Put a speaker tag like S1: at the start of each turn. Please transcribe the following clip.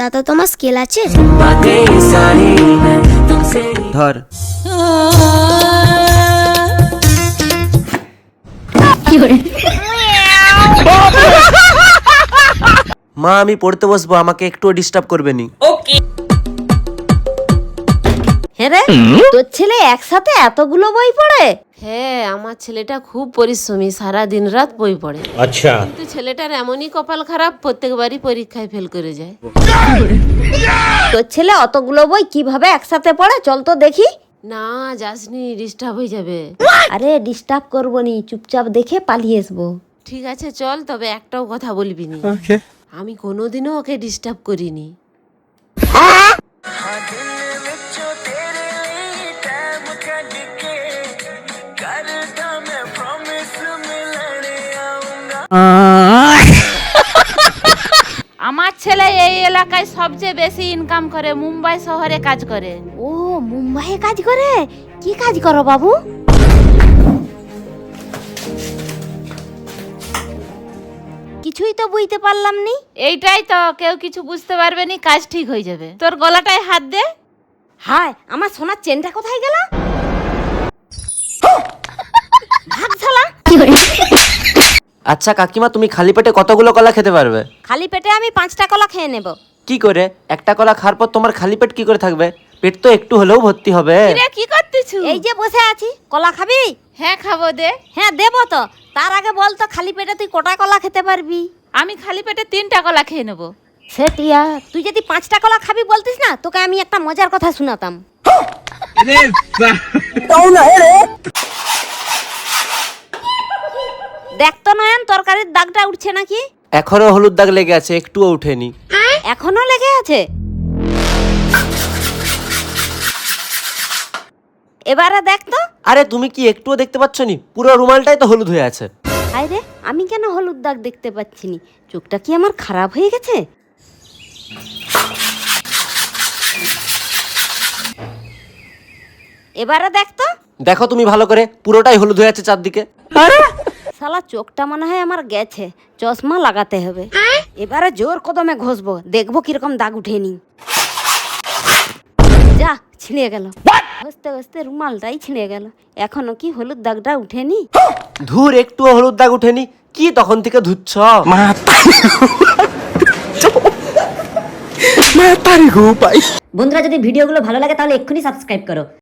S1: দাদা তোমার স্কেল আছে?
S2: ধর। মা আমি পড়তে বসবো, আমাকে একটু ডিস্টার্ব করবে নি।
S3: হ্যাঁ রে, তোর ছেলে একসাথে এতগুলো বই পড়ে?
S4: হ্যাঁ, আমার ছেলেটা খুব পরিশ্রমী, সারা দিন রাত বই পড়ে।
S5: আচ্ছা,
S4: কিন্তু ছেলেটার এমনই কপাল খারাপ, প্রত্যেকবারই পরীক্ষায় ফেল করে যায়।
S3: তোর ছেলে অতগুলো বই কিভাবে একসাথে পড়ে? চল তো দেখি।
S4: না যাসনি, ডিস্টার্ব হয়ে যাবে।
S3: আরে ডিস্টার্ব করবো নি, চুপচাপ দেখে পালিয়ে আসবো।
S4: ঠিক আছে চল, তবে একটাও কথা বলবি নি। আমি কোনোদিনও ওকে ডিস্টার্ব করিনি।
S6: আমার ছেলে এই এলাকায় সবচেয়ে বেশি ইনকাম করে, মুম্বাই শহরে কাজ করে।
S3: ও মুম্বাইয়ে কাজ করে? কি কাজ করো বাবু? কিছুই তো বুঝতে পারলাম নি।
S6: এইটাই তো, কেউ কিছু বুঝতে পারবে নি, কাজ ঠিক হয়ে যাবে। তোর গলাটায় হাত দে।
S3: হায়, আমার সোনার চেনটা কোথায় গেল? ভাগ শালা।
S2: আচ্ছা কাকিমা, তুমি খালি পেটে কতগুলো কলা খেতে পারবে?
S3: খালি পেটে আমি 5টা কলা খেয়ে নেব।
S2: কি করে? একটা কলা খাওয়ার পর তোমার খালি পেট কি করে থাকবে? পেট তো একটু হলেও ভর্তি হবে।
S6: রে কি করতেছু?
S3: এই যে বসে আছি, কলা খাবি?
S6: হ্যাঁ খাবো, দে।
S3: হ্যাঁ দেবো তো। তার আগে বল তো, খালি পেটে তুই কটা কলা খেতে পারবি?
S6: আমি খালি পেটে 3টা কলা খেয়ে নেবো।
S3: সেটিয়া, তুই যদি 5টা কলা খাবি বলতিস না, তোকে আমি একটা মজার কথা শোনাতাম। দেখ তো নয়ন, তরকারির দাগটা উঠছে নাকি?
S2: এখনো হলুদ দাগ লেগে আছে, একটুও উঠেনি।
S3: এখনো লেগে আছে? এবারে দেখ তো।
S2: আরে তুমি কি একটুও দেখতে পাচ্ছ নি? পুরো রুমালটাই তো হলুদ হয়ে আছে।
S3: হায় রে, আমি কেন হলুদ দাগ দেখতে পাচ্ছি নি? চোখটা কি আমার খারাপ হয়ে গেছে? এবারে দেখ তো।
S2: দেখো তুমি ভালো করে, পুরোটাই হলুদ হয়ে আছে চারদিকে।
S3: শালা চোখটা মনে হয় আমার গেছে, চশমা লাগাতে হবে। এবারে জোর কদমে ঘষবো, দেখবো কিরকম দাগ উঠেনি। যা, ছিঁড়ে গেল। ঘষতে ঘষতে রুমালটাই ছিঁড়ে গেল। এখনো কি হলুদ দাগটা উঠেনি?
S2: ধুর, একটুও হলুদ দাগ উঠেনি। কি তখন থেকে ধুচ্ছ?
S7: বন্ধুরা, যদি ভিডিওগুলো ভালো লাগে তাহলে এক্ষুনি সাবস্ক্রাইব করো।